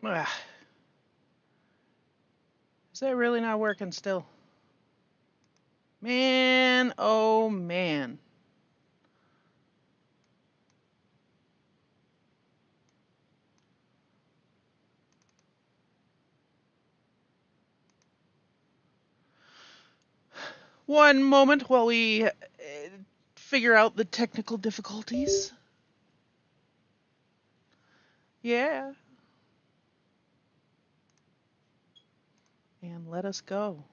Ugh. Is that really not working still? Man, oh man. One moment while we figure out the technical difficulties. Yeah. And let us go.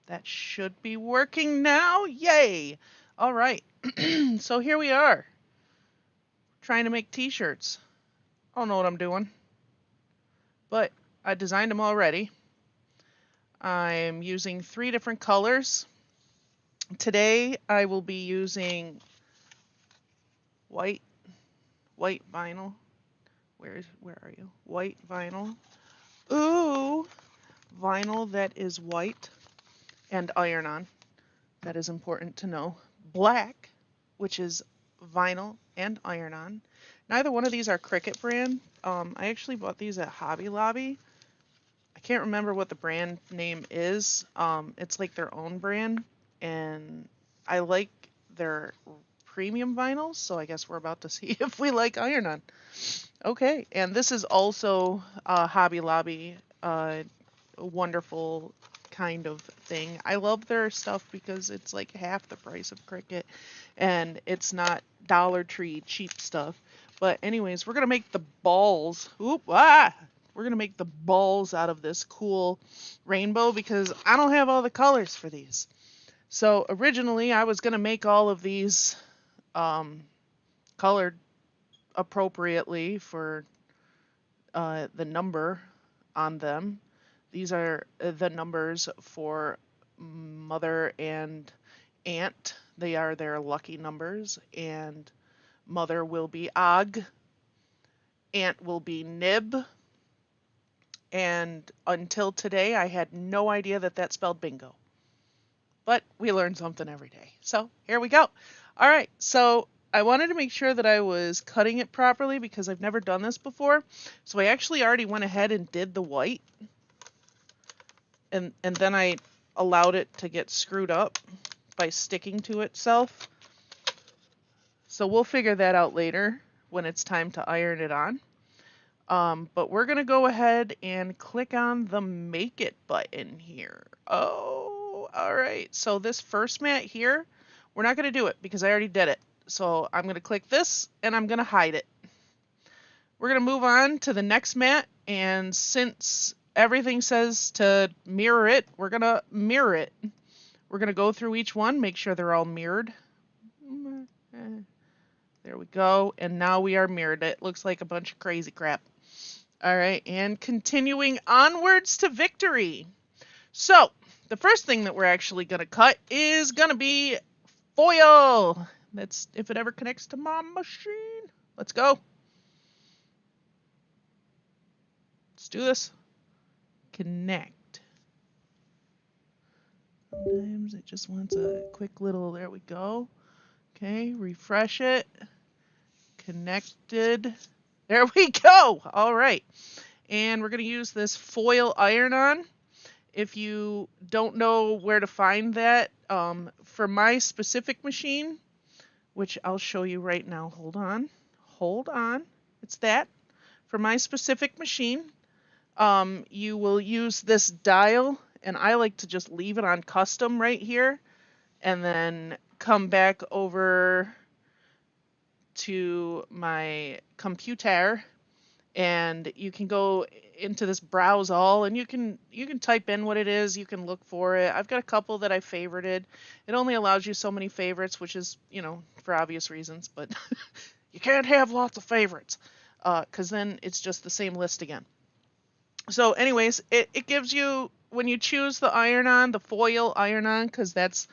That should be working now. Yay! All right. So here we are, trying to make t-shirts. I don't know what I'm doing, but I designed them already. I'm using 3 different colors. Today I will be using white vinyl. Where are you? White vinyl. Ooh, vinyl that is white and iron-on. That is important to know. Black, which is vinyl and iron-on. Neither one of these are Cricut brand. I actually bought these at Hobby Lobby. I can't remember what the brand name is. It's like their own brand, and I like their premium vinyls, so I guess we're about to see if we like iron-on. Okay, and this is also Hobby Lobby, a wonderful kind of thing. I love their stuff because it's like half the price of Cricut, and it's not Dollar Tree cheap stuff. But anyways, we're gonna make the balls. We're gonna make the balls out of this cool rainbow because I don't have all the colors for these. So originally I was gonna make all of these colored appropriately for the number on them. These are the numbers for mother and aunt. They are their lucky numbers, and mother will be Og, aunt will be Nib, and until today I had no idea that that spelled bingo. But we learn something every day. So here we go. All right, so I wanted to make sure that I was cutting it properly because I've never done this before. So I actually already went ahead and did the white. And then I allowed it to get screwed up by sticking to itself. So we'll figure that out later when it's time to iron it on. But we're going to go ahead and click on the Make It button here. Oh, all right. So this first mat here, we're not going to do it because I already did it. So I'm going to click this and I'm going to hide it. We're going to move on to the next mat, and since everything says to mirror it, we're going to mirror it. We're going to go through each one, make sure they're all mirrored. There we go. And now we are mirrored. It looks like a bunch of crazy crap. All right, and continuing onwards to victory. So the first thing that we're actually going to cut is going to be foil. That's if it ever connects to my machine. Let's go. Let's do this. Connect. Sometimes it just wants a quick little, there we go. Okay, refresh it. Connected. There we go. All right. And we're going to use this foil iron-on. If you don't know where to find that, for my specific machine, which I'll show you right now. Hold on. Hold on. It's that. For my specific machine, you will use this dial, and I like to just leave it on custom right here, and then come back over to my computer, and you can go into this browse all, and you can type in what it is. You can look for it. I've got a couple that I favorited. It only allows you so many favorites, which is, for obvious reasons, but you can't have lots of favorites because then it's just the same list again. So anyways, it gives you, when you choose the iron-on, the foil iron-on, because that's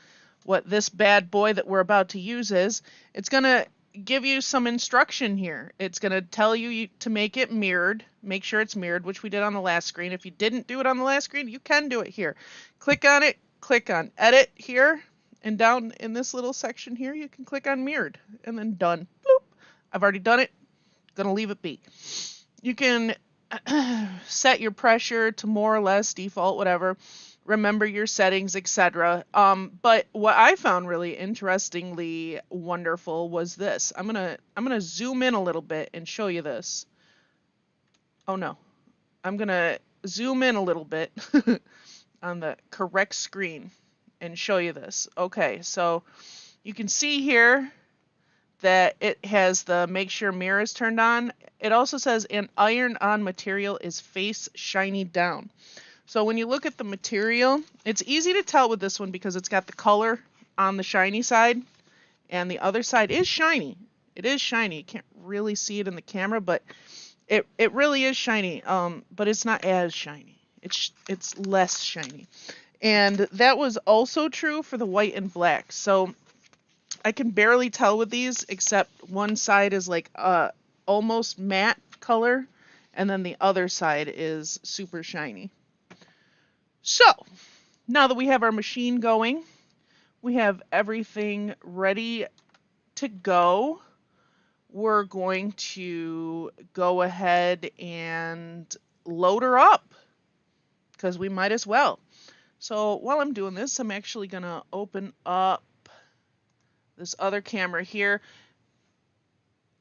what this bad boy that we're about to use is, it's going to give you some instruction here. It's going to tell you to make it mirrored. Make sure it's mirrored, which we did on the last screen. If you didn't do it on the last screen, you can do it here. Click on it, click on edit here, and down in this little section here, you can click on mirrored, and then done. Bloop. I've already done it. Gonna leave it be. You can set your pressure to more or less default, whatever. Remember your settings, etc. But what I found really interestingly wonderful was this. I'm gonna zoom in a little bit and show you this. Oh no, I'm gonna zoom in a little bit on the correct screen and show you this. Okay, so you can see here that it has the make sure mirror is turned on. It also says an iron on material is face shiny down. So when you look at the material, it's easy to tell with this one because it's got the color on the shiny side and the other side is shiny. It is shiny. You can't really see it in the camera, but it really is shiny. But it's not as shiny. It's less shiny. And that was also true for the white and black. So I can barely tell with these, except one side is like almost matte color, and then the other side is super shiny. So, now that we have our machine going, we have everything ready to go. We're going to go ahead and load her up, because we might as well. So while I'm doing this, I'm actually going to open up this other camera here.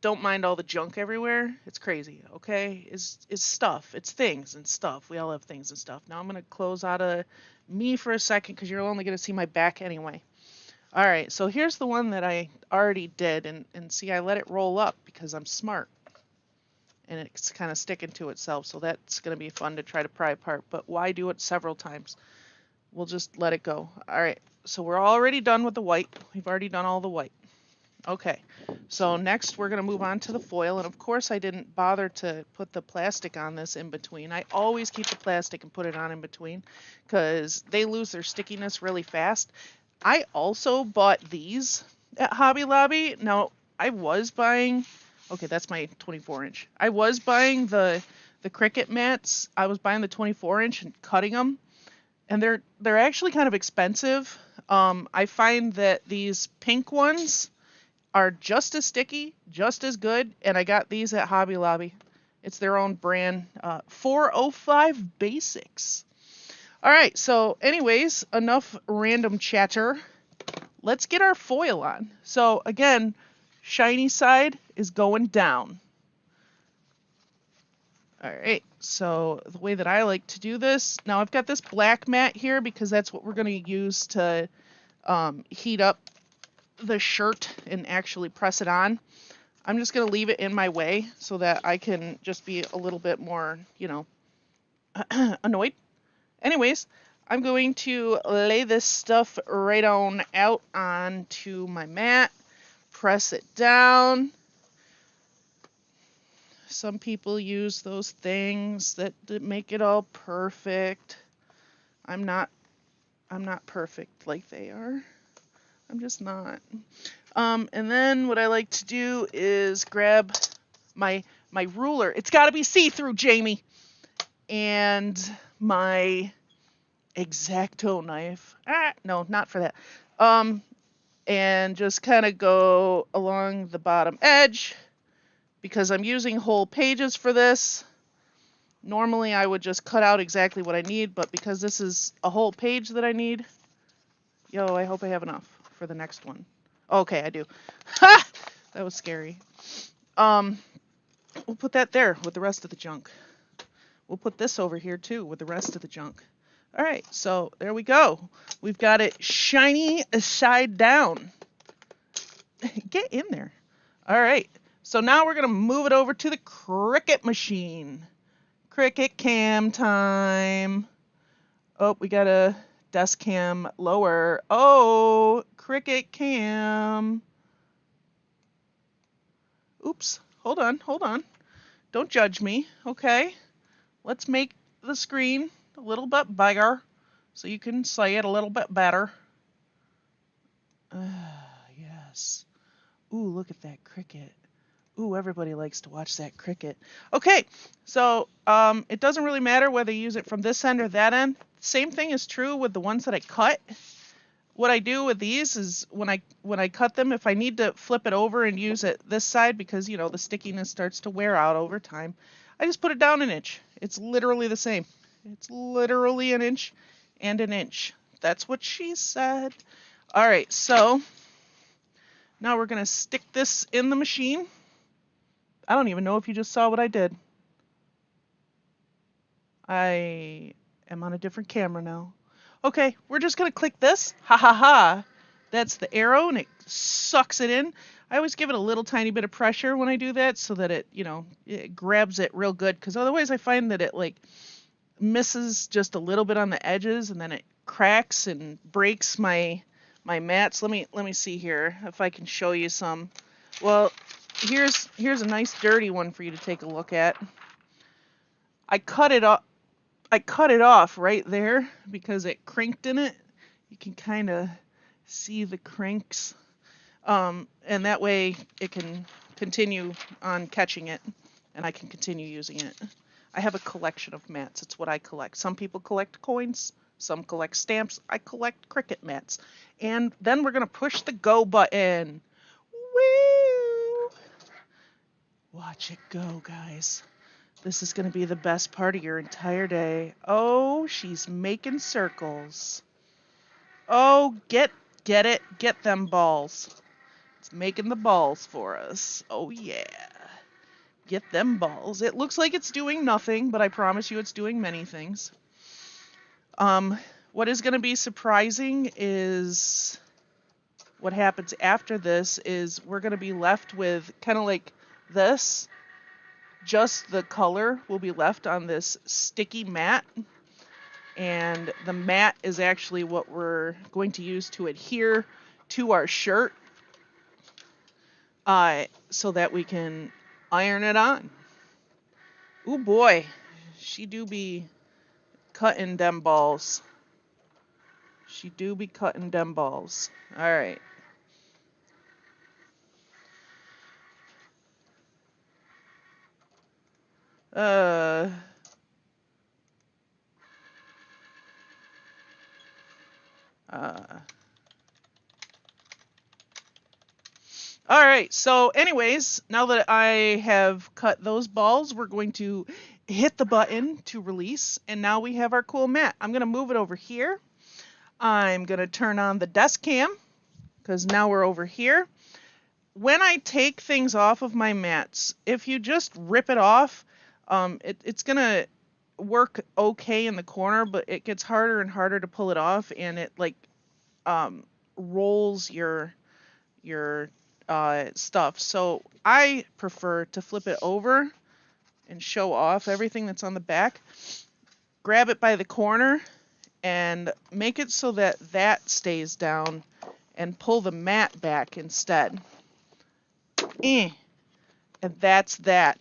Don't mind all the junk everywhere. It's crazy, okay? It's stuff. It's things and stuff. We all have things and stuff. Now I'm going to close out of me for a second because you're only going to see my back anyway. All right, so here's the one that I already did. And see, I let it roll up because I'm smart. And it's kind of sticking to itself, so that's going to be fun to try to pry apart. But why do it several times? We'll just let it go. All right, so we're already done with the white. We've already done all the white. Okay, so next we're going to move on to the foil, and of course I didn't bother to put the plastic on this in between. I always keep the plastic and put it on in between because they lose their stickiness really fast. I also bought these at Hobby Lobby. Now, I was buying, okay, that's my 24-inch. I was buying the Cricut mats. I was buying the 24-inch and cutting them, and they're actually kind of expensive. I find that these pink ones are just as sticky, just as good, and I got these at Hobby Lobby. It's their own brand, 405 Basics. All right, so anyways, enough random chatter. Let's get our foil on. So again, shiny side is going down. All right, so the way that I like to do this, now I've got this black mat here because that's what we're going to use to heat up the shirt and actually press it on. I'm just going to leave it in my way so that I can just be a little bit more, annoyed. Anyways, I'm going to lay this stuff right on out onto my mat, press it down. Some people use those things that make it all perfect. I'm not perfect like they are. I'm just not. And then what I like to do is grab my ruler. It's got to be see-through, Jamie. And my X-Acto knife. No, not for that. And just kind of go along the bottom edge because I'm using whole pages for this. Normally I would just cut out exactly what I need, but because this is a whole page that I need, I hope I have enough for the next one. Okay, I do. Ha! That was scary. We'll put that there with the rest of the junk. We'll put this over here too with the rest of the junk. All right, so there we go. We've got it shiny side down. Get in there. All right, so now we're going to move it over to the Cricut machine. Cricut cam time. Oh, we got a desk cam lower. Oh, Cricut cam. Oops, hold on. Don't judge me, okay? Let's make the screen a little bit bigger so you can see it a little bit better. Yes. Ooh, look at that Cricut. Ooh, everybody likes to watch that Cricut. Okay, so it doesn't really matter whether you use it from this end or that end. Same thing is true with the ones that I cut. What I do with these is when I cut them, if I need to flip it over and use it this side because, the stickiness starts to wear out over time, I just put it down an inch. It's literally the same. It's literally an inch and an inch. That's what she said. All right, so now we're going to stick this in the machine. I don't even know if you just saw what I did. I am on a different camera now. Okay, we're just going to click this. Ha ha ha. That's the arrow, and it sucks it in. I always give it a little tiny bit of pressure when I do that so that it, it grabs it real good, because otherwise I find that it like misses just a little bit on the edges, and then it cracks and breaks my mats. Let me see here if I can show you some. Well, here's a nice dirty one for you to take a look at. I cut it off right there because it crinked in it. You can kind of see the crinks, and that way it can continue on catching it, and I can continue using it. I have a collection of mats. It's what I collect. Some people collect coins, some collect stamps. I collect Cricut mats. And then we're going to push the go button. Woo! Watch it go, guys. This is going to be the best part of your entire day. Oh, she's making circles. Oh, get it. Get them balls. It's making the balls for us. Oh, yeah. Get them balls. It looks like it's doing nothing, but I promise you it's doing many things. What is going to be surprising is what happens after this is we're going to be left with kind of like this. Just the color will be left on this sticky mat. And the mat is actually what we're going to use to adhere to our shirt, so that we can iron it on. Ooh boy, she do be cutting them balls. She do be cutting them balls. All right. All right, so anyways, now that I have cut those balls, we're going to hit the button to release, and now we have our cool mat. I'm going to move it over here. I'm going to turn on the desk cam, because now we're over here. When I take things off of my mats, if you just rip it off, it's going to work okay in the corner, but it gets harder and harder to pull it off, and it like rolls your stuff. So I prefer to flip it over and show off everything that's on the back. Grab it by the corner and make it so that that stays down, and pull the mat back instead. And that's that.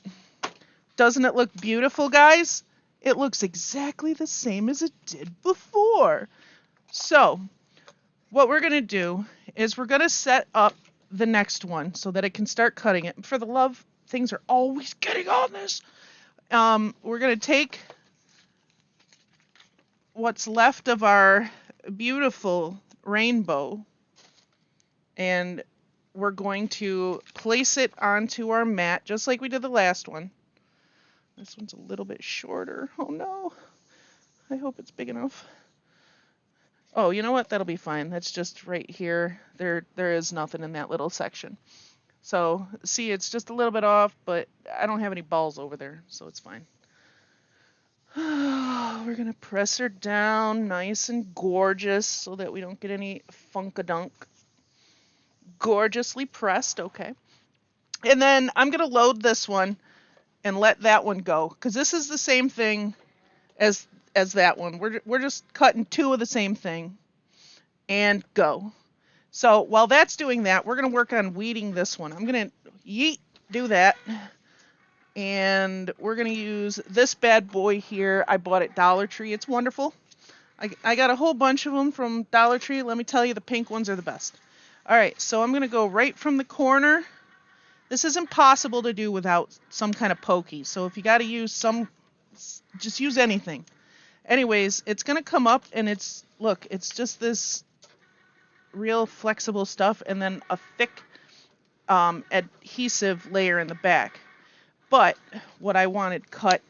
Doesn't it look beautiful, guys? It looks exactly the same as it did before. So what we're going to do is we're going to set up the next one so that it can start cutting it. For the love, things are always getting on this. We're going to take what's left of our beautiful rainbow, and we're going to place it onto our mat just like we did the last one. This one's a little bit shorter. Oh no. I hope it's big enough. Oh, you know what? That'll be fine. That's just right here. There is nothing in that little section. So, see, it's just a little bit off, but I don't have any balls over there, so it's fine. We're going to press her down nice and gorgeous so that we don't get any funkadunk. Gorgeously pressed, okay. And then I'm going to load this one and let that one go, because this is the same thing as that one. We're just cutting two of the same thing, and go. So while that's doing that, we're going to work on weeding this one. I'm going to do that, and we're going to use this bad boy here. I bought at Dollar Tree. It's wonderful. I got a whole bunch of them from Dollar Tree. Let me tell you, the pink ones are the best. All right, so I'm going to go right from the corner. This is impossible to do without some kind of pokey. So if you got to use some, just use anything. Anyways, it's going to come up, and it's just this real flexible stuff, and then a thick adhesive layer in the back. But what I wanted cut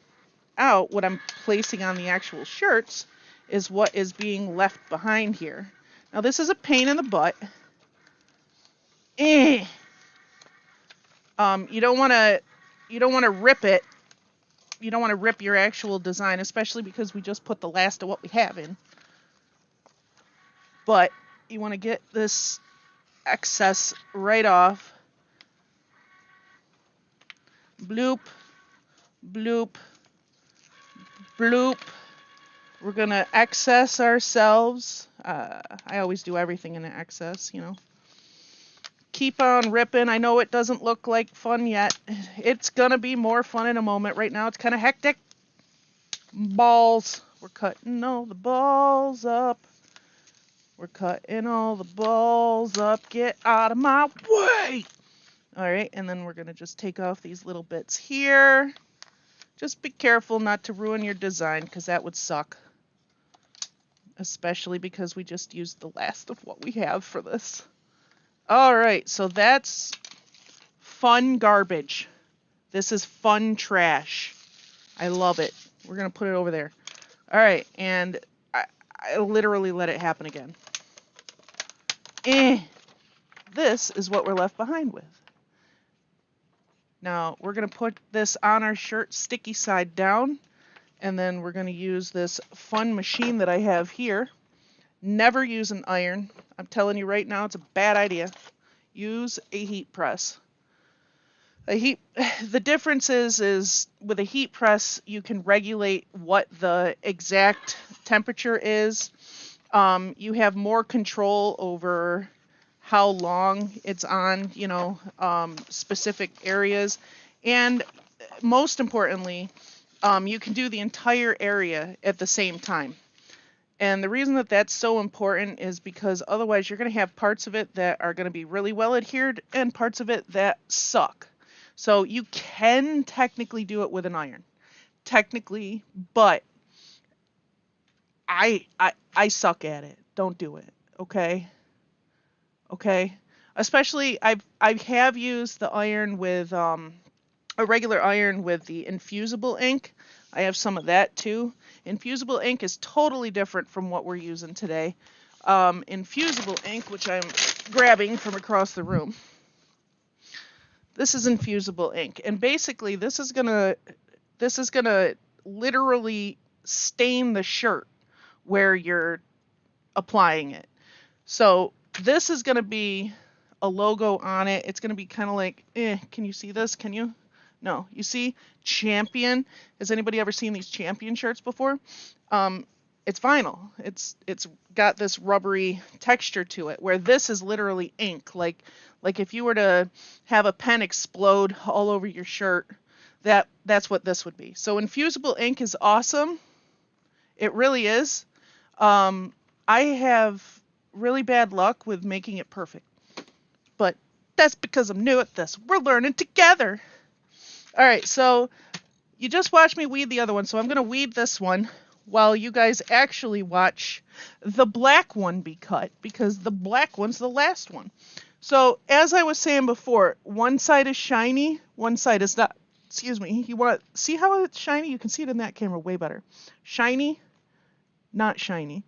out, what I'm placing on the actual shirts, is what is being left behind here. Now this is a pain in the butt. You don't want to rip it. You don't want to rip your actual design, especially because we just put the last of what we have in. But you want to get this excess right off. Bloop, bloop, bloop. We're going to excess ourselves. I always do everything in an excess, you know. Keep on ripping. I know it doesn't look like fun yet. It's going to be more fun in a moment. Right now it's kind of hectic. Balls. We're cutting all the balls up. We're cutting all the balls up. Get out of my way. All right, and then we're going to just take off these little bits here. Just be careful not to ruin your design, because that would suck. Especially because we just used the last of what we have for this. All right, so that's fun garbage. This is fun trash. I love it. We're going to put it over there. All right, and I literally let it happen again. This is what we're left behind with. Now, we're going to put this on our shirt sticky side down, and then we're going to use this fun machine that I have here. Never use an iron. I'm telling you right now, it's a bad idea. Use a heat press. The difference is with a heat press, you can regulate what the exact temperature is. You have more control over how long it's on, you know, specific areas. And most importantly, you can do the entire area at the same time. And the reason that that's so important is because otherwise you're going to have parts of it that are going to be really well adhered and parts of it that suck. So you can technically do it with an iron. Technically, but I suck at it. Don't do it. Okay? Okay? Especially I have used the iron with a regular iron with the infusible ink. I have some of that too. Infusible ink is totally different from what we're using today. Infusible ink, which I'm grabbing from across the room. This is infusible ink, and basically this is gonna literally stain the shirt where you're applying it. So this is gonna be a logo on it. It's gonna be kind of like, can you see this? Can you? No, you see, Champion. Has anybody ever seen these Champion shirts before? It's vinyl. It's got this rubbery texture to it, where this is literally ink. Like if you were to have a pen explode all over your shirt, that's what this would be. So infusible ink is awesome. It really is. I have really bad luck with making it perfect, but that's because I'm new at this. We're learning together. All right, so you just watched me weed the other one, so I'm going to weed this one while you guys actually watch the black one be cut, because the black one's the last one. So as I was saying before, one side is shiny, one side is not. Excuse me. You want to see how it's shiny? You can see it in that camera way better. Shiny, not shiny,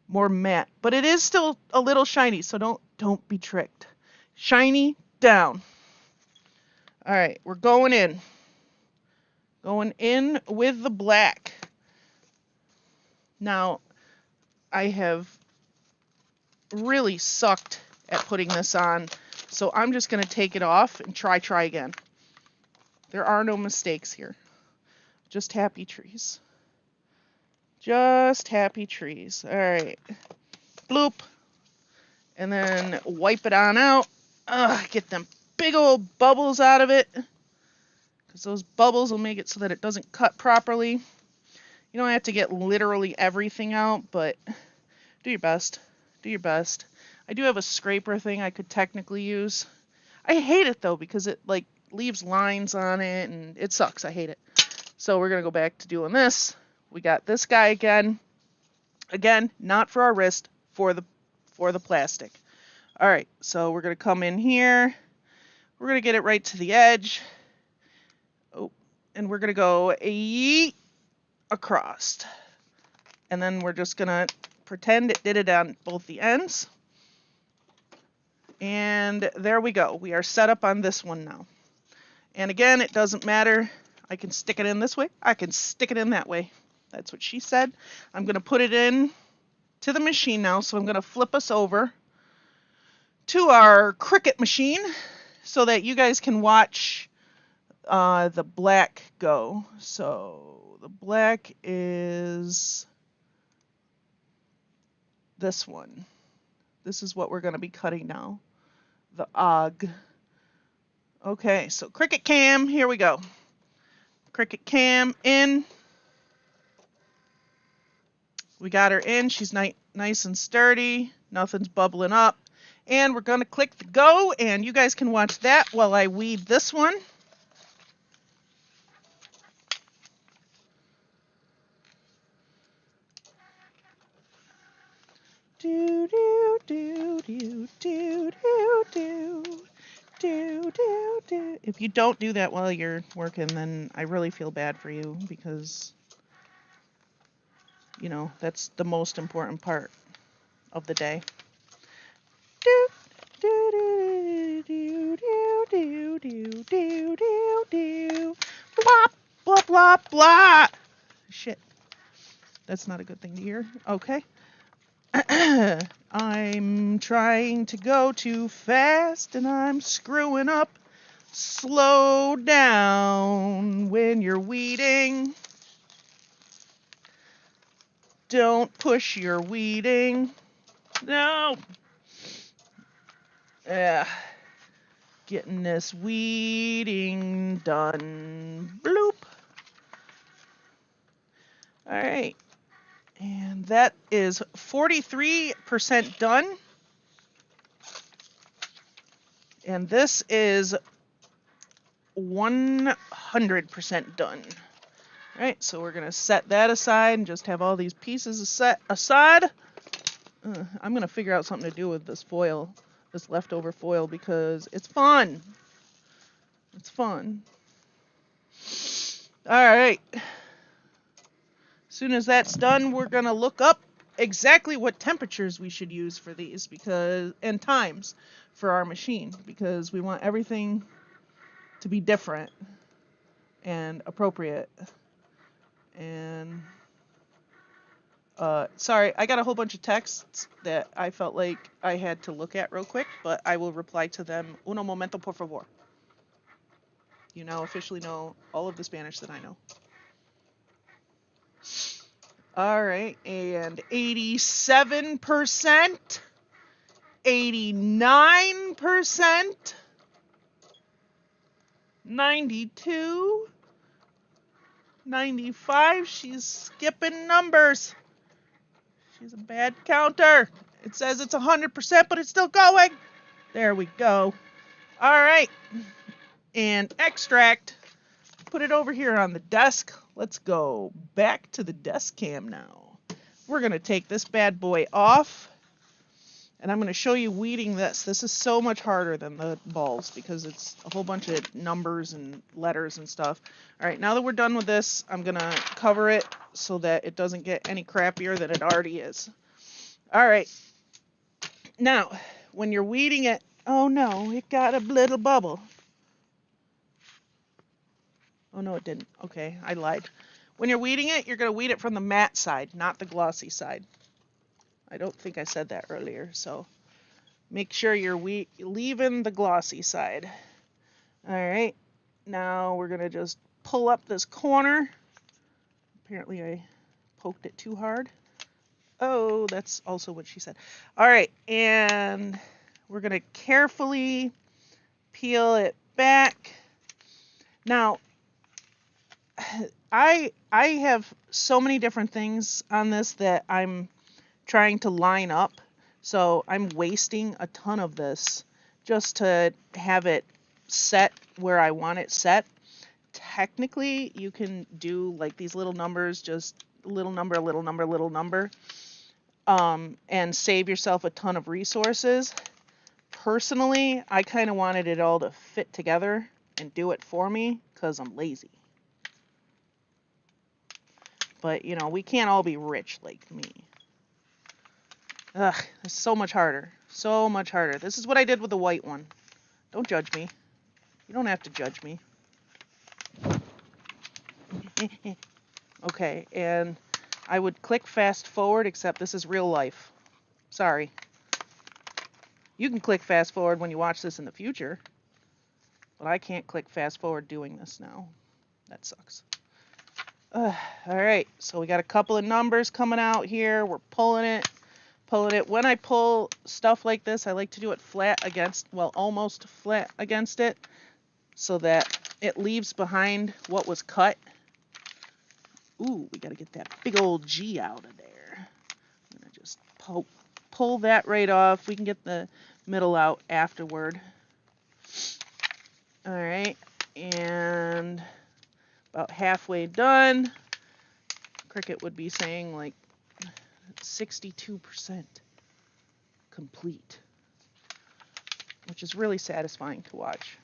more matte, but it is still a little shiny, so don't be tricked. Shiny down. All right, we're going in. Going in with the black. Now, I have really sucked at putting this on, so I'm just going to take it off and try again. There are no mistakes here. Just happy trees. Just happy trees. All right. Bloop. And then wipe it on out. Get them big old bubbles out of it, because those bubbles will make it so that it doesn't cut properly. You don't have to get literally everything out, but do your best. Do your best. I do have a scraper thing I could technically use. I hate it though, because it like leaves lines on it and it sucks. I hate it. So we're going to go back to doing this. We got this guy again. Again, not for our wrist, for the plastic. All right, so we're going to come in here. We're going to get it right to the edge. Oh, and we're going to go yeet across. And then we're just going to pretend it did it on both the ends. And there we go. We are set up on this one now. And again, it doesn't matter. I can stick it in this way. I can stick it in that way. That's what she said. I'm going to put it in to the machine now. So I'm going to flip us over to our Cricut machine so that you guys can watch the black go. So the black is this one. This is what we're going to be cutting now. The OG. Okay, so Cricut cam, here we go. Cricut cam in. We got her in. She's nice and sturdy. Nothing's bubbling up. And we're going to click the go, and you guys can watch that while I weed this one. Do do do do do do do do do do. If you don't do that while you're working, then I really feel bad for you because, you know, that's the most important part of the day. Do do do do do do do do do do. Blah blah blah blah. Shit, that's not a good thing to hear. Okay. I'm trying to go too fast and I'm screwing up. Slow down when you're weeding. Don't push your weeding. No. Yeah. Getting this weeding done. Bloop. All right. And that is 43% done. And this is 100% done. All right, so we're going to set that aside and just have all these pieces set aside. I'm going to figure out something to do with this foil, this leftover foil, because it's fun. It's fun. All right. As soon as that's done, we're going to look up exactly what temperatures we should use for these and times for our machine, because we want everything to be different and appropriate. And sorry, I got a whole bunch of texts that I felt like I had to look at real quick, but I will reply to them. Uno momento, por favor. You now officially know all of the Spanish that I know. All right, and 87%, 89%, 92, 95. She's skipping numbers. She's a bad counter. It says it's 100%, but it's still going. There we go. All right, and extract. Put it over here on the desk. Let's go back to the desk cam now. We're going to take this bad boy off, and I'm going to show you weeding this. This is so much harder than the balls because it's a whole bunch of numbers and letters and stuff. All right, now that we're done with this, I'm going to cover it so that it doesn't get any crappier than it already is. All right, now when you're weeding it, oh no, it got a little bubble. Oh, no, it didn't. Okay, I lied. When you're weeding it, you're going to weed it from the matte side, not the glossy side. I don't think I said that earlier, so make sure you're leaving the glossy side. All right, now we're going to just pull up this corner. Apparently I poked it too hard. Oh, that's also what she said. All right, and we're going to carefully peel it back. Now, I have so many different things on this that I'm trying to line up, so I'm wasting a ton of this just to have it set where I want it set. Technically, you can do like these little numbers, just little number, little number, little number, and save yourself a ton of resources. Personally, I kind of wanted it all to fit together and do it for me because I'm lazy. But, you know, we can't all be rich like me. Ugh, it's so much harder. So much harder. This is what I did with the white one. Don't judge me. You don't have to judge me. Okay, and I would click fast forward, except this is real life. Sorry. You can click fast forward when you watch this in the future. But I can't click fast forward doing this now. That sucks. Alright, so we got a couple of numbers coming out here. We're pulling it. When I pull stuff like this, I like to do it flat against, well, almost flat against it, so that it leaves behind what was cut. Ooh, we gotta get that big old G out of there. I'm gonna just pull that right off. We can get the middle out afterward. Alright, and about halfway done. Cricut would be saying like 62% complete, which is really satisfying to watch.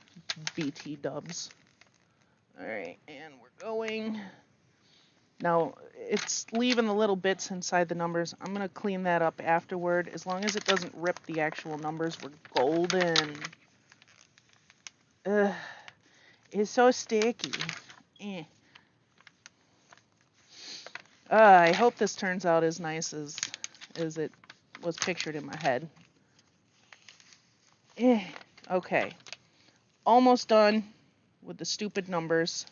BT dubs. Alright, and we're going. Now, it's leaving the little bits inside the numbers. I'm going to clean that up afterward. As long as it doesn't rip the actual numbers, we're golden. Ugh, it's so sticky. Eh. I hope this turns out as nice as it was pictured in my head. Okay. Almost done with the stupid numbers.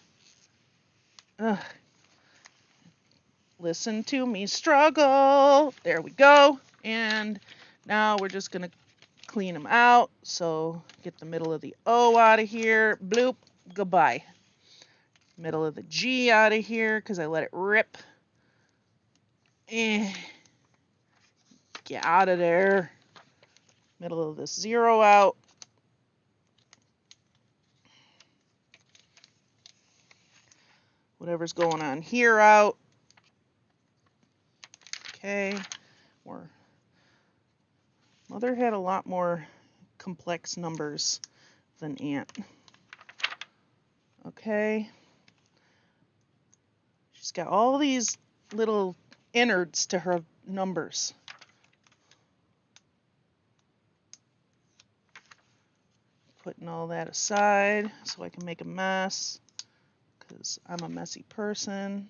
Ugh. Listen to me struggle. There we go. And now we're just going to clean them out. So get the middle of the O out of here. Bloop. Goodbye. Middle of the G out of here because I let it rip. Get out of there. Middle of this 0 out. Whatever's going on here out. Okay. Mother had a lot more complex numbers than Aunt. Okay. She's got all these little innards to her numbers. Putting all that aside so I can make a mess, because I'm a messy person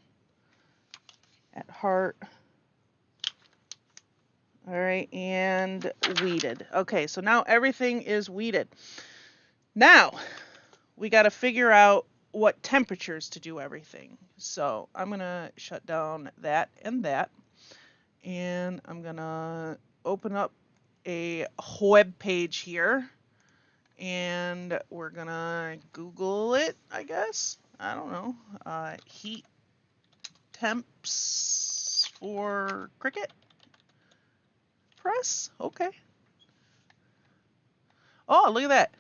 at heart. All right, and weeded. Okay, so now everything is weeded. Now, we got to figure out what temperatures to do everything. So I'm going to shut down that, and I'm going to open up a web page here, and we're going to Google it, I guess. I don't know. Heat temps for Cricut press. Okay. Oh, look at that.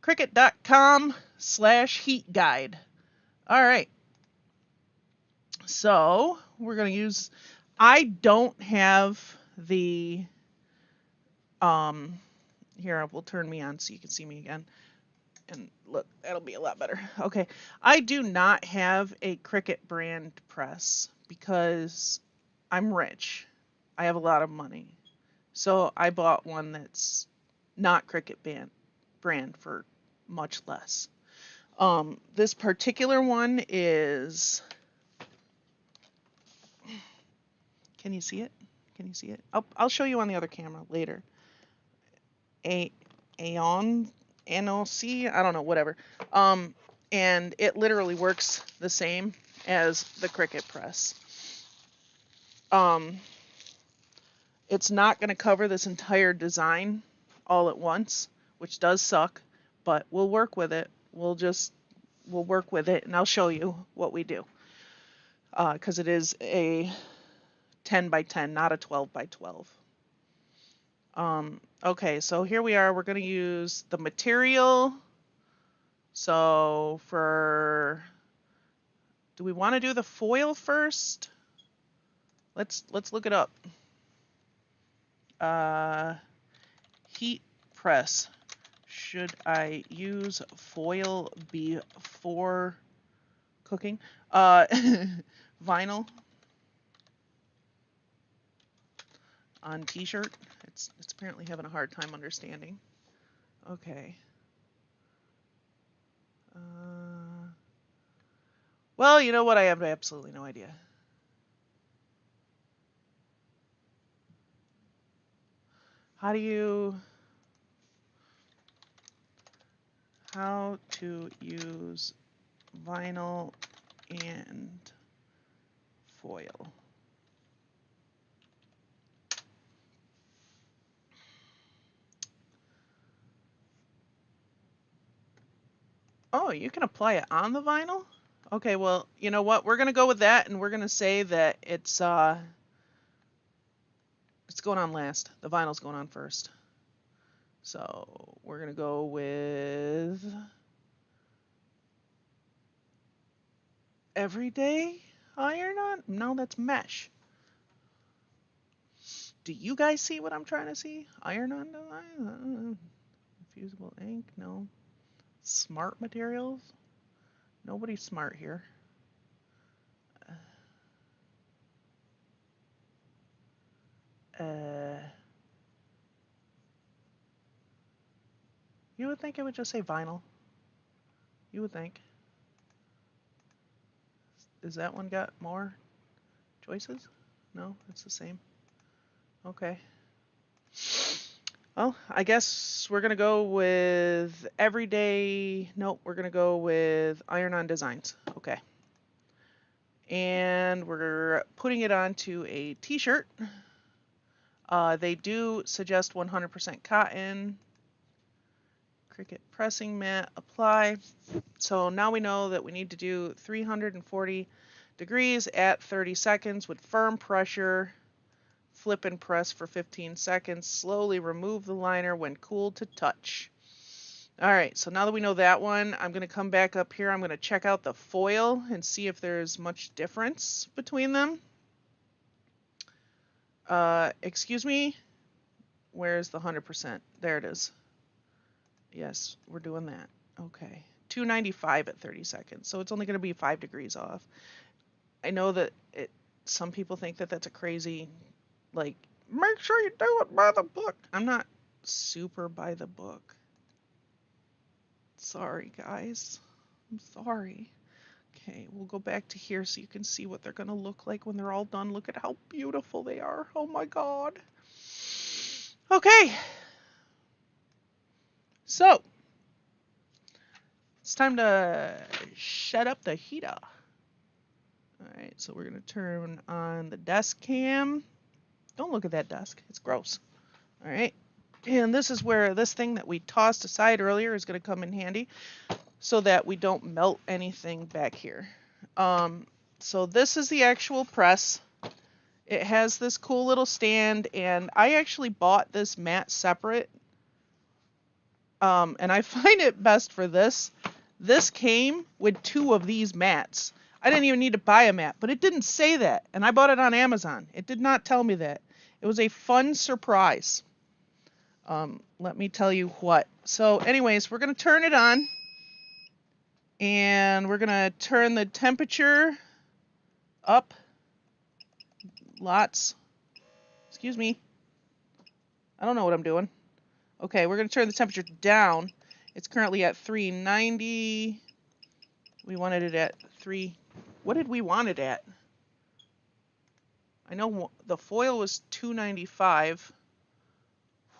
Cricut.com/heat guide. All right. So we're going to use, I don't have the, here, we'll turn me on so you can see me again. And look, that'll be a lot better. Okay. I do not have a Cricut brand press because I'm rich. I have a lot of money. So I bought one that's not Cricut brand for much less. This particular one is, can you see it? Can you see it? I'll show you on the other camera later. Aeon, NOC, I don't know, whatever. And it literally works the same as the Cricut press. It's not going to cover this entire design all at once, which does suck, but we'll work with it. We'll work with it, and I'll show you what we do. Because it is a 10 by 10, not a 12 by 12. Okay, so here we are. We're going to use the material. So do we want to do the foil first? Let's look it up. Heat press. Should I use foil before cooking? Vinyl. on t-shirt. It's apparently having a hard time understanding. Okay. Well, you know what? I have absolutely no idea. How to use vinyl and foil. Oh, you can apply it on the vinyl? Okay, well, you know what? We're going to go with that, and we're going to say that it's going on last. The vinyl's going on first. So we're going to go with everyday iron-on? No, that's mesh. Do you guys see what I'm trying to see? Iron-on design? Fusible ink? No. Smart materials? Nobody's smart here. You would think it would just say vinyl. You would think. Is that one got more choices? No, it's the same. Okay. Well, I guess we're going to go with everyday. Nope, we're going to go with iron-on designs. Okay. And we're putting it onto a t-shirt. They do suggest 100% cotton. Cricut pressing mat, apply. So now we know that we need to do 340 degrees at 30 seconds with firm pressure. Flip and press for 15 seconds. Slowly remove the liner when cool to touch. All right, so now that we know that one, I'm going to come back up here. I'm going to check out the foil and see if there's much difference between them. Excuse me? Where's the 100%? There it is. Yes, we're doing that. Okay. 295 at 30 seconds. So it's only going to be 5 degrees off. I know that some people think that that's a crazy, like, make sure you do it by the book. I'm not super by the book. Sorry, guys. I'm sorry. Okay, we'll go back to here so you can see what they're going to look like when they're all done. Look at how beautiful they are. Oh my God. Okay. So, it's time to shut up the heater. Alright, so we're going to turn on the desk cam. Don't look at that desk. It's gross. Alright. And this is where this thing that we tossed aside earlier is going to come in handy so that we don't melt anything back here. So this is the actual press. It has this cool little stand, and I actually bought this mat separate. And I find it best for this. This came with 2 of these mats. I didn't even need to buy a mat, but it didn't say that. And I bought it on Amazon. It did not tell me that. It was a fun surprise. Let me tell you what. So anyways, we're going to turn it on. And we're going to turn the temperature up. Lots. Excuse me. I don't know what I'm doing. Okay, we're going to turn the temperature down. It's currently at 390. We wanted it at 3. What did we want it at? I know the foil was 295.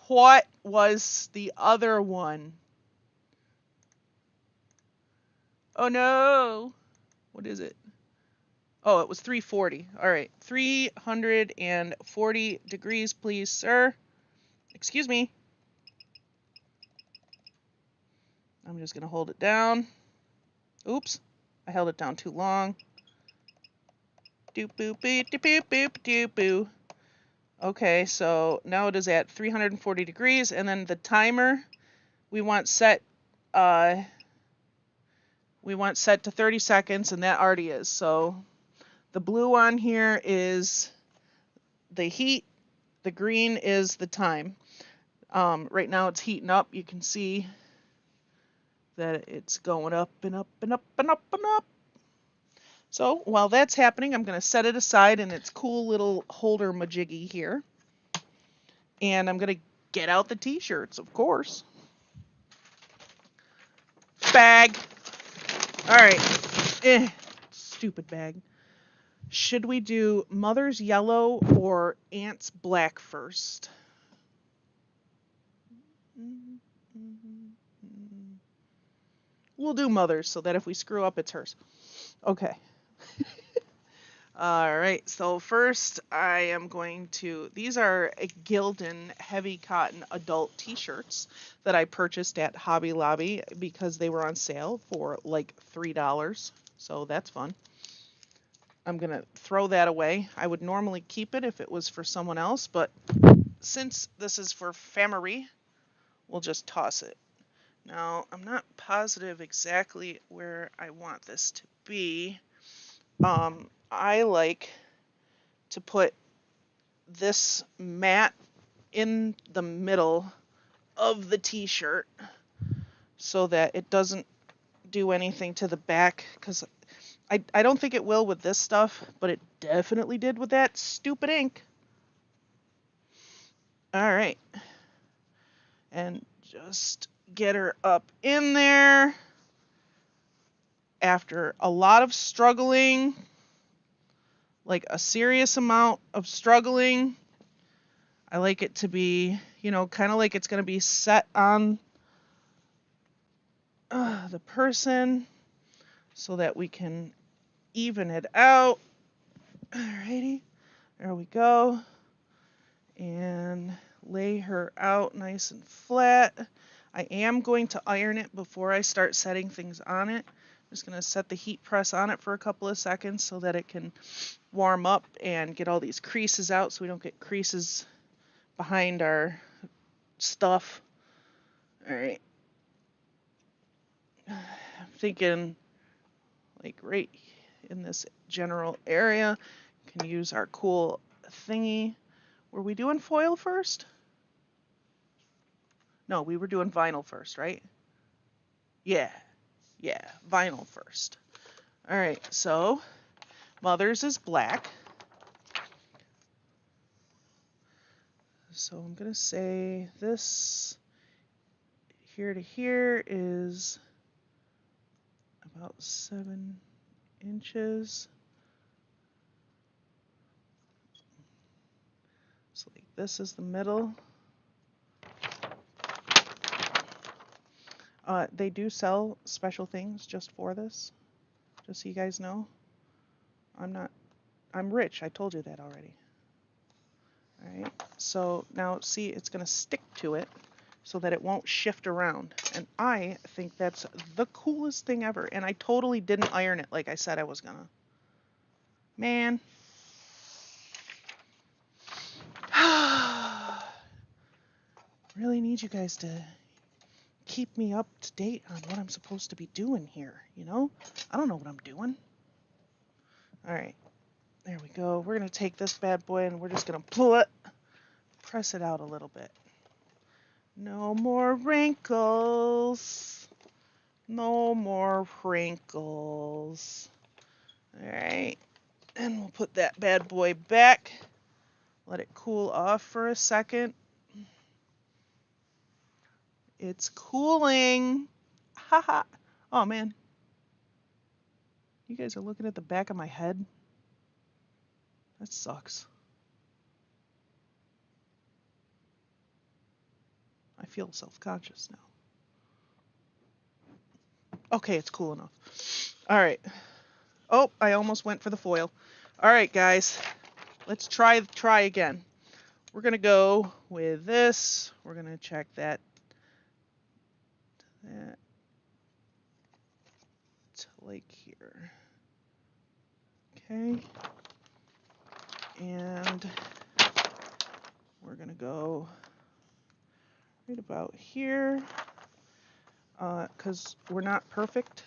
What was the other one? Oh no. What is it? Oh, it was 340. All right. 340 degrees, please, sir. Excuse me. I'm just going to hold it down. Oops. I held it down too long. Doop boop boop doop boop doop boop. Okay, so now it is at 340 degrees, and then the timer we want set to 30 seconds, and that already is. So the blue on here is the heat, the green is the time. Right now it's heating up. You can see that it's going up and up and up and up and up. So while that's happening, I'm going to set it aside in its cool little holder majiggy here. And I'm going to get out the t-shirts, of course. Bag. All right. Stupid bag. Should we do Mother's Yellow or Aunt's Black first? We'll do Mother's so that if we screw up, it's hers. Okay. All right, so first I am going to, these are Gildan heavy cotton adult t-shirts that I purchased at Hobby Lobby because they were on sale for like $3. So that's fun. I'm gonna throw that away. I would normally keep it if it was for someone else, but since this is for Famery, we'll just toss it. Now, I'm not positive exactly where I want this to be. I like to put this mat in the middle of the t-shirt so that it doesn't do anything to the back, because I don't think it will with this stuff, but it definitely did with that stupid ink. All right. And just get her up in there after a lot of struggling, like a serious amount of struggling. I like it to be, you know, kind of like it's going to be set on the person so that we can even it out. Alrighty, there we go. And lay her out nice and flat. I am going to iron it before I start setting things on it. I'm just going to set the heat press on it for a couple of seconds so that it can warm up and get all these creases out so we don't get creases behind our stuff. All right. I'm thinking like right in this general area. Can use our cool thingy. Were we doing foil first? No, we were doing vinyl first, right? Yeah, vinyl first. All right, so Mother's is black. So I'm going to say this here to here is about 7 inches. So like this is the middle. They do sell special things just for this, just so you guys know. I'm rich, I told you that already. All right, so now see, it's going to stick to it so that it won't shift around. And I think that's the coolest thing ever. And I totally didn't iron it like I said I was gonna. Man. Really need you guys to keep me up to date on what I'm supposed to be doing here, you know? I don't know what I'm doing. All right, there we go. We're gonna take this bad boy and we're just gonna pull it, press it out a little bit. No more wrinkles. No more wrinkles. All right, and we'll put that bad boy back. Let it cool off for a second. It's cooling. Haha. Oh man. You guys are looking at the back of my head? That sucks. I feel self-conscious now. Okay, it's cool enough. All right. Oh, I almost went for the foil. All right, guys. Let's try again. We're going to go with this. We're going to check that to like here. Okay. And we're going to go right about here because we're not perfect.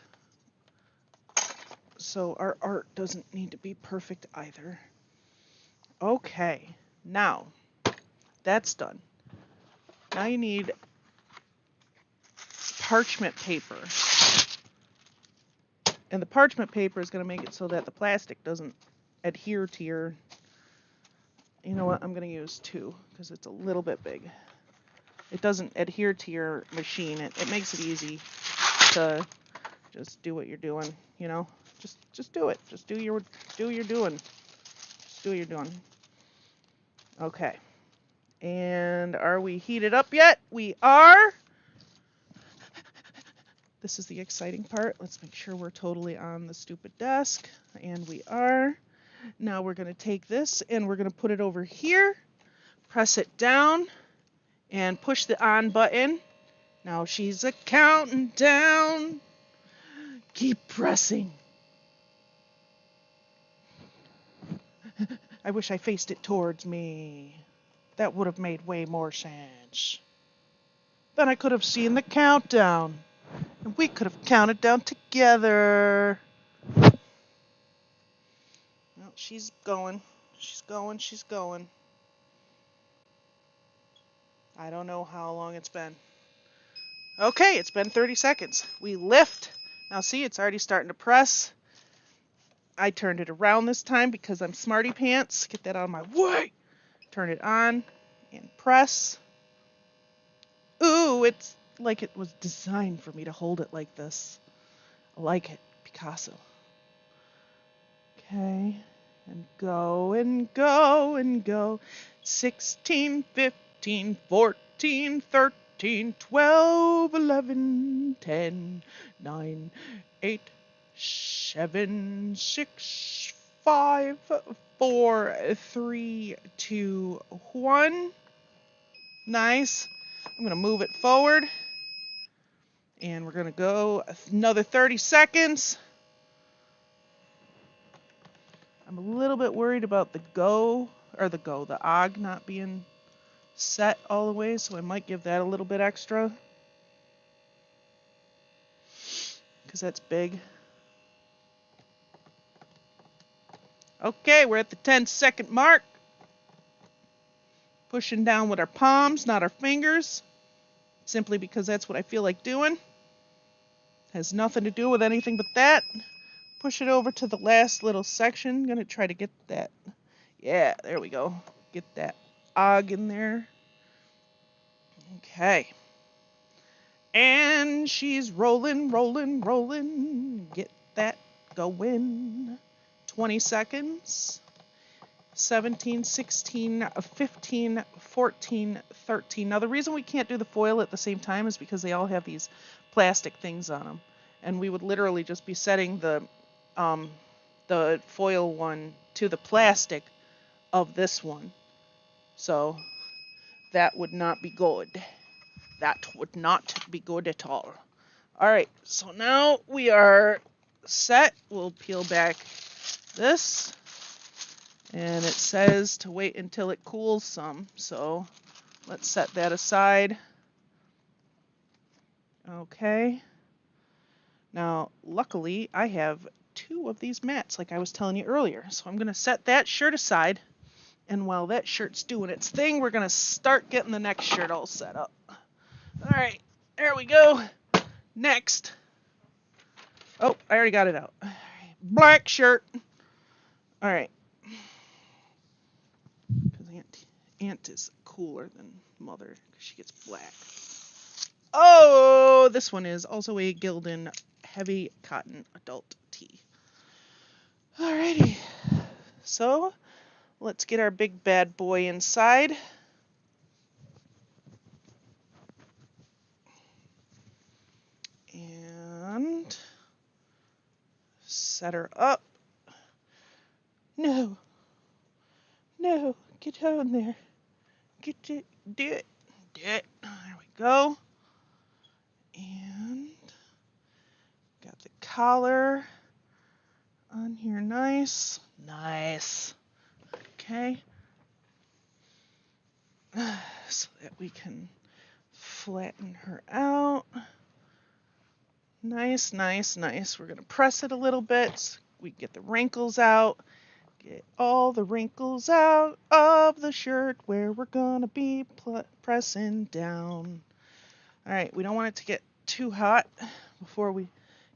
So our art doesn't need to be perfect either. Okay, now that's done. Now you need parchment paper. And the parchment paper is going to make it so that the plastic doesn't adhere to your You know what? I'm going to use 2 because it's a little bit big. It doesn't adhere to your machine. It makes it easy to just do what you're doing, you know? Just do it. Just do what you're doing. Just do what you're doing. Okay. And are we heated up yet? We are. This is the exciting part. Let's make sure we're totally on the stupid desk. And we are. Now we're going to take this and we're going to put it over here. Press it down and push the on button. Now she's a counting down. Keep pressing. I wish I faced it towards me. That would have made way more sense. Then I could have seen the countdown. And we could have counted down together. Well, she's going. She's going. She's going. I don't know how long it's been. Okay, it's been 30 seconds. We lift. Now see, it's already starting to press. I turned it around this time because I'm smarty pants. Get that out of my way. Turn it on and press. Ooh, it's like it was designed for me to hold it like this. I like it, Picasso. Okay, and go and go and go. 16, 15, 14, 13, 12, 11, 10, 9, 8, 7, 6, 5, 4, 3, 2, 1. Nice. I'm going to move it forward. And we're going to go another 30 seconds. I'm a little bit worried about the the og not being set all the way, so I might give that a little bit extra. Because that's big. Okay, we're at the 10-second mark. Pushing down with our palms, not our fingers. Simply because that's what I feel like doing. Has nothing to do with anything but that. Push it over to the last little section. Gonna try to get that. Yeah, there we go. Get that og in there. Okay. And she's rolling, rolling, rolling. Get that going. 20 seconds. 17, 16, 15, 14, 13. Now the reason we can't do the foil at the same time is because they all have these plastic things on them. And we would literally just be setting the foil one to the plastic of this one. So that would not be good. That would not be good at all. All right, so now we are set. We'll peel back this. And it says to wait until it cools some. So let's set that aside. Okay. Now, luckily, I have 2 of these mats like I was telling you earlier. So I'm going to set that shirt aside. And while that shirt's doing its thing, we're going to start getting the next shirt all set up. All right, there we go. Next. Oh, I already got it out. Black shirt. All right. Because Aunt is cooler than Mother because she gets black. Oh, this one is also a Gildan heavy cotton adult tee. Alrighty. So, let's get our big bad boy inside. And set her up. No. No, get on there. Get it. Do it. Do it. There we go. And got the collar on here. Nice. Nice. Okay. So that we can flatten her out. Nice, nice, nice. We're going to press it a little bit so we get the wrinkles out. Get all the wrinkles out of the shirt where we're going to be pressing down. All right, we don't want it to get too hot before we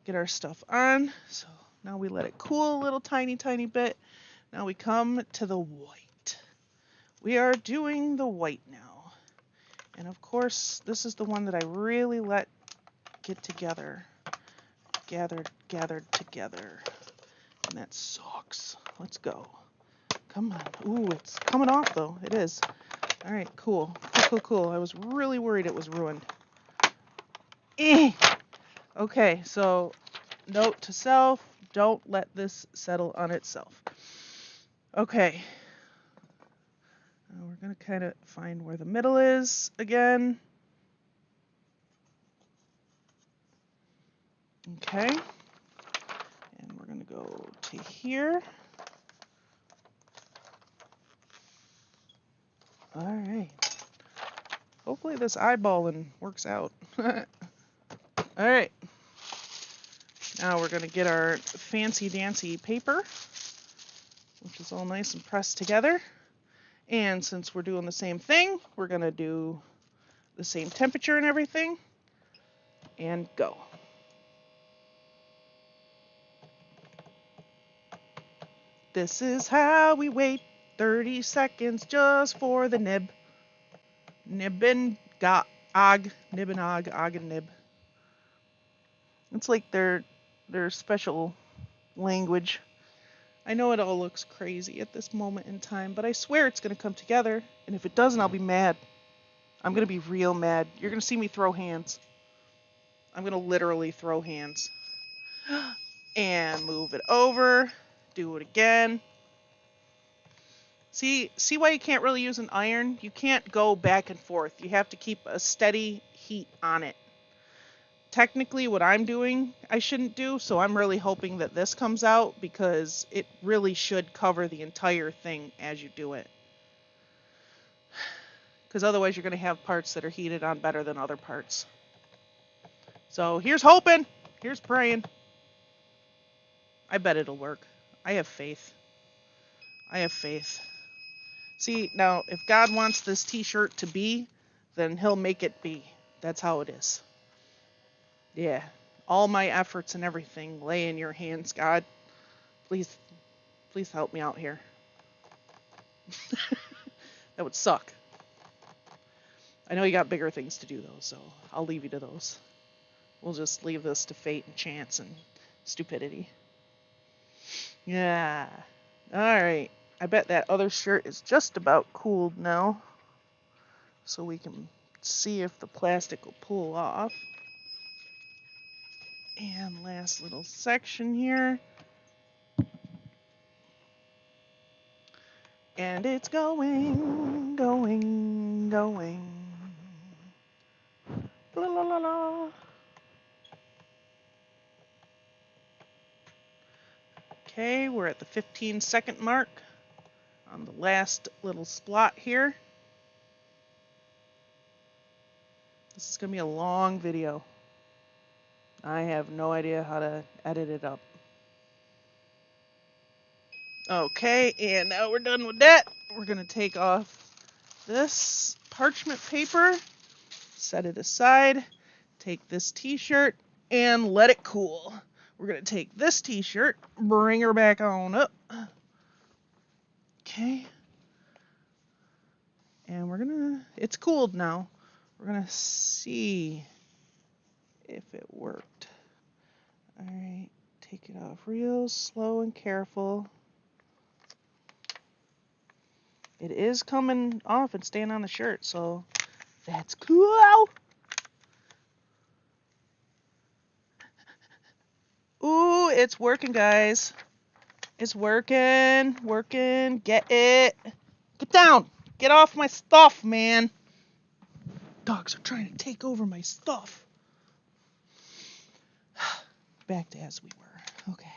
get our stuff on. So now we let it cool a little tiny bit. Now we come to the white. we are doing the white now. And of course, this is the one that I really let get together. Gathered together. And that sucks. Let's go. Come on. Ooh, it's coming off though. It is. All right, cool. Cool. I was really worried it was ruined. Okay, so note to self, don't let this settle on itself. Okay. We're going to kind of find where the middle is again. Okay. And we're going to go to here. All right. Hopefully this eyeballing works out. All right. Now we're going to get our fancy dancy paper, which is all nice and pressed together. And since we're doing the same thing, we're going to do the same temperature and everything. And go. This is how we wait 30 seconds just for the nib. Nib and og, nib and og and nib. It's like their special language. I know it all looks crazy at this moment in time, but I swear it's going to come together. And if it doesn't, I'll be mad. I'm going to be real mad. You're going to see me throw hands. I'm going to literally throw hands. And move it over. Do it again. See why you can't really use an iron? You can't go back and forth. You have to keep a steady heat on it. Technically, what I'm doing, I shouldn't do, so I'm really hoping that this comes out because it really should cover the entire thing as you do it. Because otherwise you're going to have parts that are heated on better than other parts. So here's hoping. Here's praying. I bet it'll work. I have faith. I have faith. See, now, if God wants this t-shirt to be, then he'll make it be. That's how it is. Yeah. All my efforts and everything lay in your hands, God. Please help me out here. That would suck. I know you got bigger things to do, though, so I'll leave you to those. We'll just leave this to fate and chance and stupidity. Yeah. All right. I bet that other shirt is just about cooled now. So we can see if the plastic will pull off. And last little section here. And it's going. La la la la. Okay, we're at the 15-second mark on the last little splot here. This is going to be a long video. I have no idea how to edit it up. Okay, and now we're done with that. We're going to take off this parchment paper, set it aside, take this t-shirt, and let it cool. We're going to take this t-shirt, bring her back on up. Okay. And we're going to, it's cooled now. We're going to see if it worked. All right, take it off real slow and careful. It is coming off and staying on the shirt, so that's cool. Ooh, it's working, guys. It's working. Get it. Get down. Get off my stuff, man. Dogs are trying to take over my stuff. Back to as we were. Okay.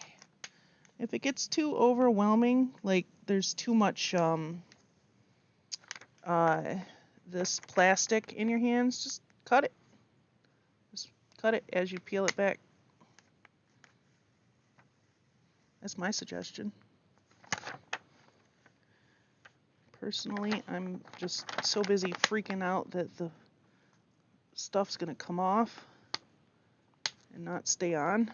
If it gets too overwhelming, like there's too much this plastic in your hands, just cut it. Just cut it as you peel it back. That's my suggestion. Personally, I'm just so busy freaking out that the stuff's gonna come off and not stay on.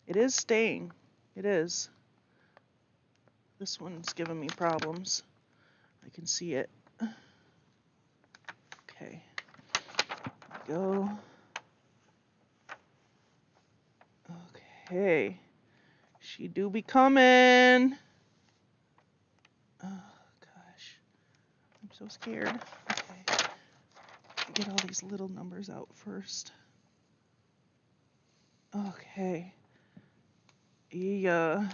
It is staying. It is. This one's giving me problems. I can see it. Okay. Go. Okay. She do be coming. Oh, gosh. I'm so scared. Okay. Get all these little numbers out first. Okay. Yeah.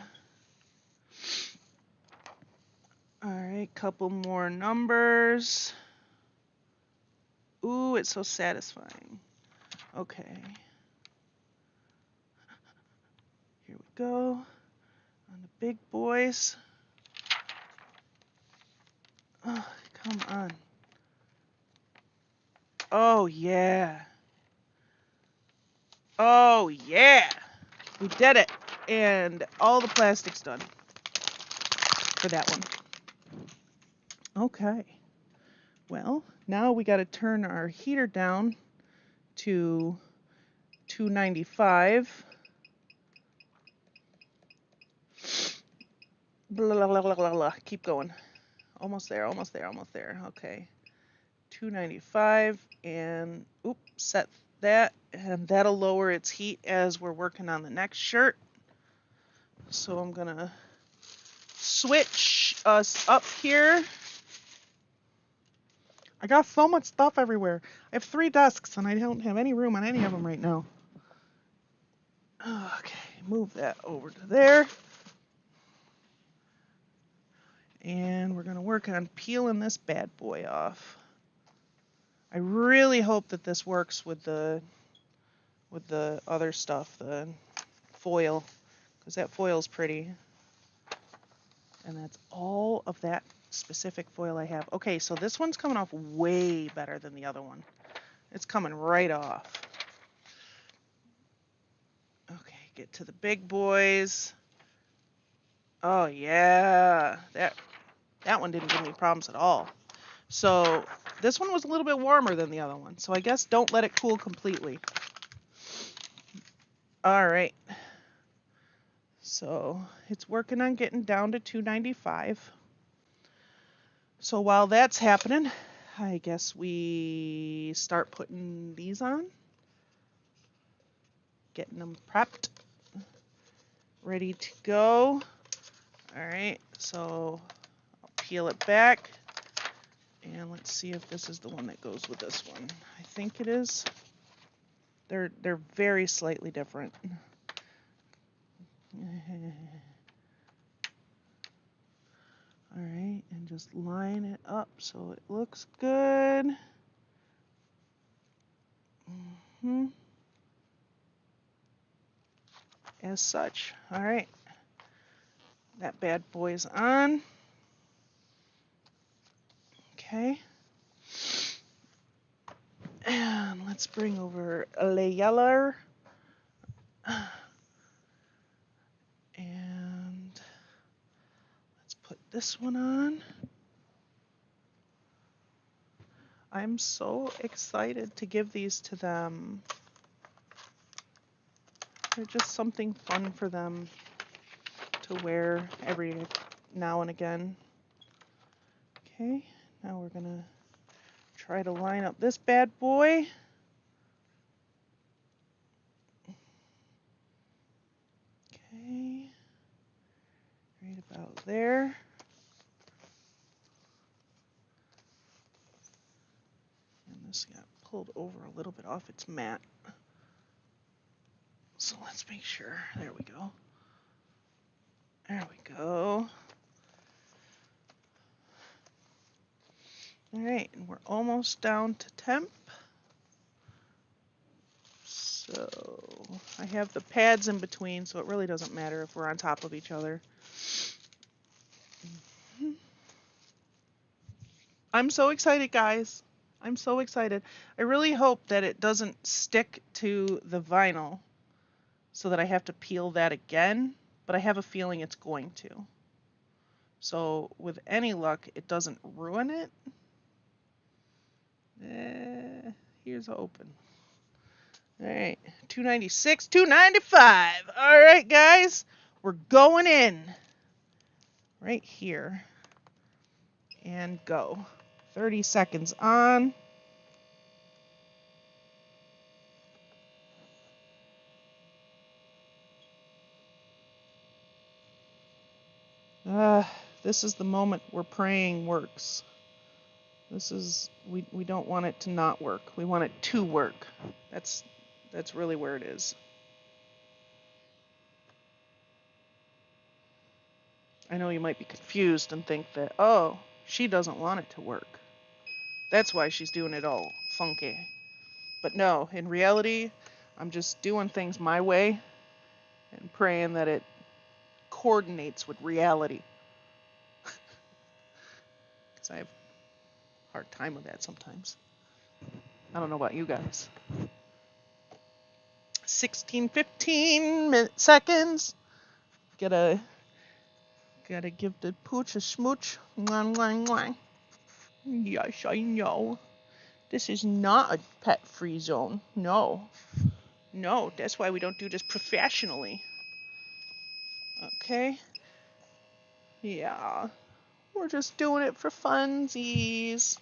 Alright, couple more numbers. Ooh, it's so satisfying. Okay. Here we go. On the big boys. Oh, come on. Oh, yeah. Oh, yeah. We did it. And all the plastic's done for that one. Okay. Well, now we got to turn our heater down to 295. Blah, blah, blah, blah, blah. Keep going. Almost there, almost there, almost there. Okay. 295 and set that, and that'll lower its heat as we're working on the next shirt. So I'm gonna switch us up here. I got so much stuff everywhere. I have 3 desks and I don't have any room on any of them right now. Okay, move that over to there. And we're gonna work on peeling this bad boy off. I really hope that this works with the other stuff, the foil, because that foil's pretty. And that's all of that specific foil I have. Okay, so this one's coming off way better than the other one. It's coming right off. Okay, get to the big boys. Oh yeah, that one didn't give me problems at all. So this one was a little bit warmer than the other one. So I guess don't let it cool completely. All right. So it's working on getting down to 295. So while that's happening, I guess we start putting these on. Getting them prepped. Ready to go. All right, so I'll peel it back. And let's see if this is the one that goes with this one. I think it is. They're very slightly different. All right, and just line it up so it looks good. As such. All right, that bad boy's on. Okay. And let's bring over a layer. And let's put this one on. I'm so excited to give these to them. They're just something fun for them to wear every now and again. Okay, now we're gonna try to line up this bad boy. Okay, right about there. And this got pulled over a little bit off its mat. So let's make sure. There we go. There we go. All right, and we're almost down to temp. So I have the pads in between, so it really doesn't matter if we're on top of each other. I'm so excited, guys. I'm so excited. I really hope that it doesn't stick to the vinyl so that I have to peel that again, but I have a feeling it's going to. So with any luck, it doesn't ruin it. Here's open. All right, 296, 295. All right, guys, we're going in. right here. And go. 30 seconds on. This is the moment where praying works. This is, we don't want it to not work. We want it to work. That's really where it is. I know you might be confused and think that, oh, she doesn't want it to work. That's why she's doing it all funky. But no, in reality, I'm just doing things my way and praying that it coordinates with reality. Because I have a hard time with that sometimes. I don't know about you guys. 15 seconds. Gotta give the pooch a smooch. Mwah, mwah, mwah. Yes, I know. This is not a pet-free zone. No. No, that's why we don't do this professionally. Okay? Yeah. We're just doing it for funsies.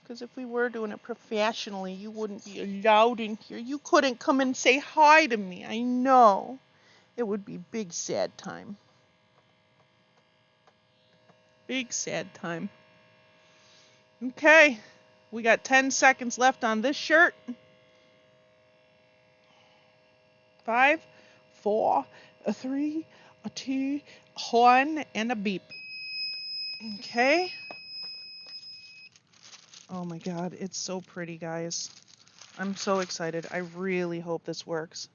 Because if we were doing it professionally, you wouldn't be allowed in here. You couldn't come and say hi to me. I know. It would be big sad time. Big sad time. Okay. We got 10 seconds left on this shirt. 5, 4, 3, 2, 1, and a beep. Okay. Oh my god, it's so pretty, guys. I'm so excited. I really hope this works.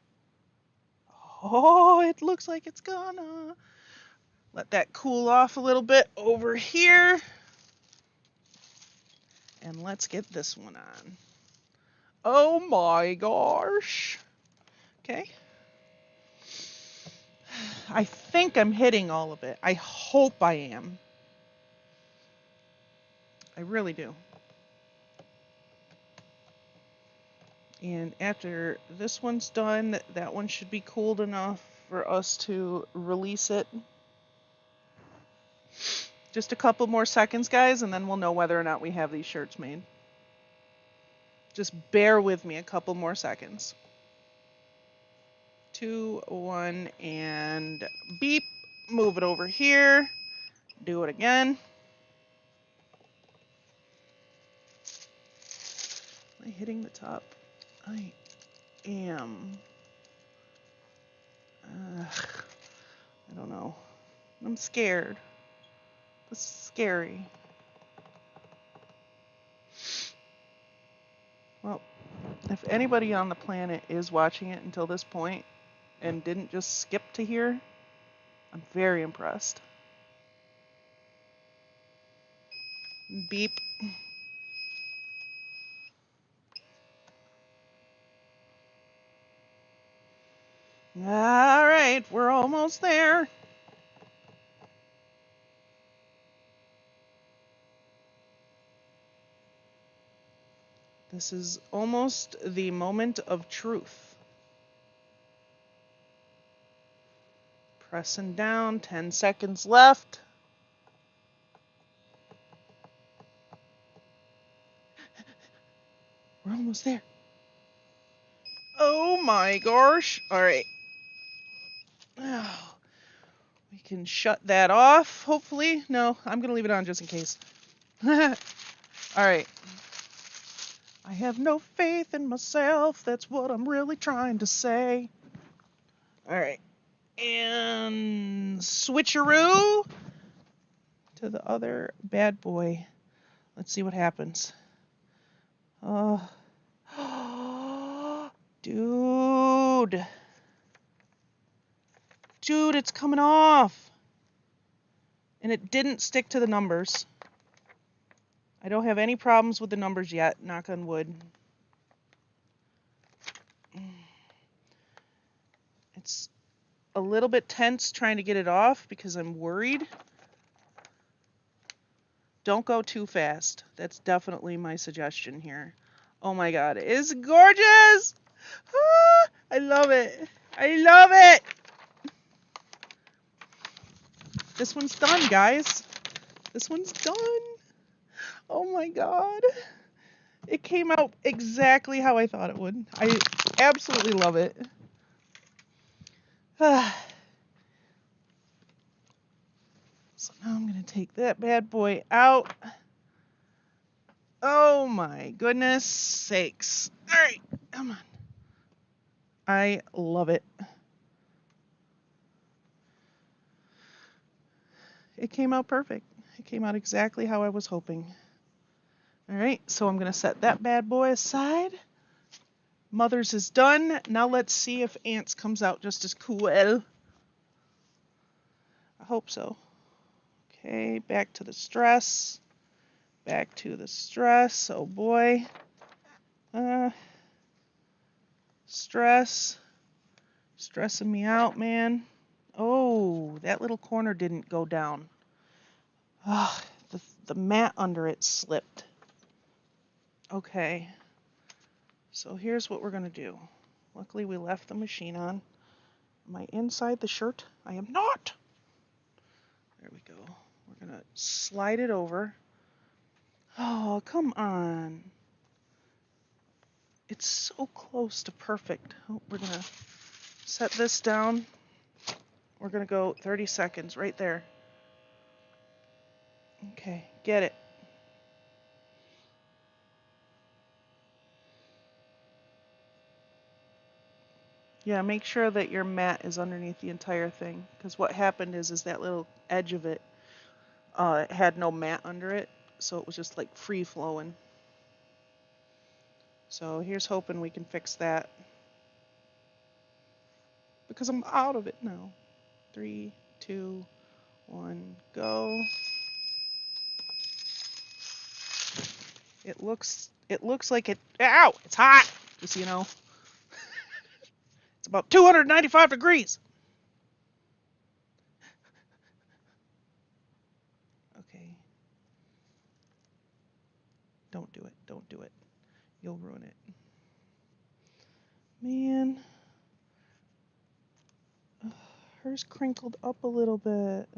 Oh, it looks like it's gonna. Let that cool off a little bit over here. And let's get this one on. Oh my gosh. Okay. I think I'm hitting all of it. I hope I am. I really do. And after this one's done, that one should be cooled enough for us to release it. Just a couple more seconds, guys, and then we'll know whether or not we have these shirts made. Just bear with me a couple more seconds. 2, 1, and beep. Move it over here. Do it again. Am I hitting the top? I am. I don't know. I'm scared. This is scary. Well, if anybody on the planet is watching it until this point and didn't just skip to here, I'm very impressed. Beep. All right, we're almost there. This is almost the moment of truth. Pressing down, 10 seconds left. We're almost there. Oh my gosh. All right. Oh, we can shut that off, hopefully. No, I'm going to leave it on just in case. All right. I have no faith in myself. That's what I'm really trying to say. All right. And switcheroo to the other bad boy. Let's see what happens. Dude. Dude, it's coming off. And it didn't stick to the numbers. I don't have any problems with the numbers yet, knock on wood. It's a little bit tense trying to get it off because I'm worried. Don't go too fast. That's definitely my suggestion here. Oh my god, it is gorgeous! Ah, I love it. I love it! This one's done, guys. This one's done. Oh my God. It came out exactly how I thought it would. I absolutely love it. So now I'm going to take that bad boy out. Oh my goodness sakes. All right, come on. I love it. It came out perfect. It came out exactly how I was hoping. All right, so I'm going to set that bad boy aside. Mother's is done. Now let's see if Aunt's comes out just as cool. I hope so. Okay, back to the stress. Back to the stress. Oh boy. Stress. Stressing me out, man. Oh, that little corner didn't go down. Ah, the mat under it slipped. Okay. So here's what we're going to do. Luckily, we left the machine on. Am I inside the shirt? I am not. There we go. We're going to slide it over. Oh, come on. It's so close to perfect. Oh, we're going to set this down. We're going to go 30 seconds right there. Okay, get it. Yeah, make sure that your mat is underneath the entire thing, because what happened is that little edge of it had no mat under it, so it was just like free flowing. So here's hoping we can fix that, because I'm out of it now. 3, 2, 1, go. It looks like it. Ow! It's hot. Just so you know, it's about 295 degrees. Okay. Don't do it. Don't do it. You'll ruin it. Man. Hers crinkled up a little bit.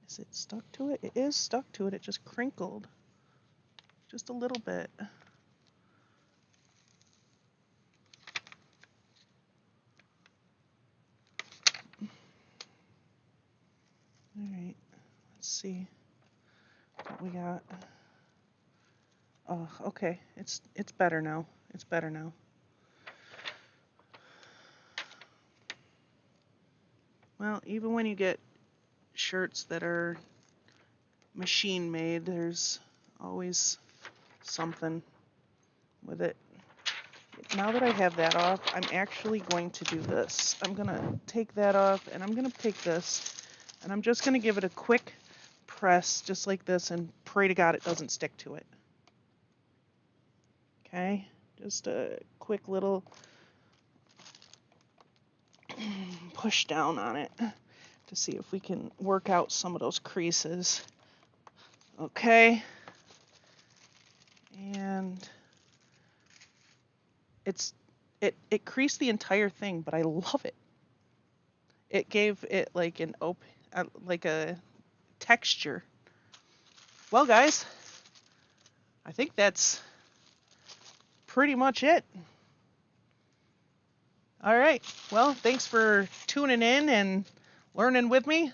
Is it stuck to it? It is stuck to it. It just crinkled. Just a little bit. Alright. Let's see what we got. Oh, okay. It's better now. It's better now. Well, even when you get shirts that are machine made, there's always something with it. Now that I have that off, I'm actually going to do this. I'm going to take that off, and I'm going to take this, and I'm just going to give it a quick press, just like this, and pray to God it doesn't stick to it. Okay? Just a quick little push down on it to see if we can work out some of those creases. Okay? And it creased the entire thing, but I love it. It gave it like like a texture. Well, guys, I think that's pretty much it. All right. Well, thanks for tuning in and learning with me.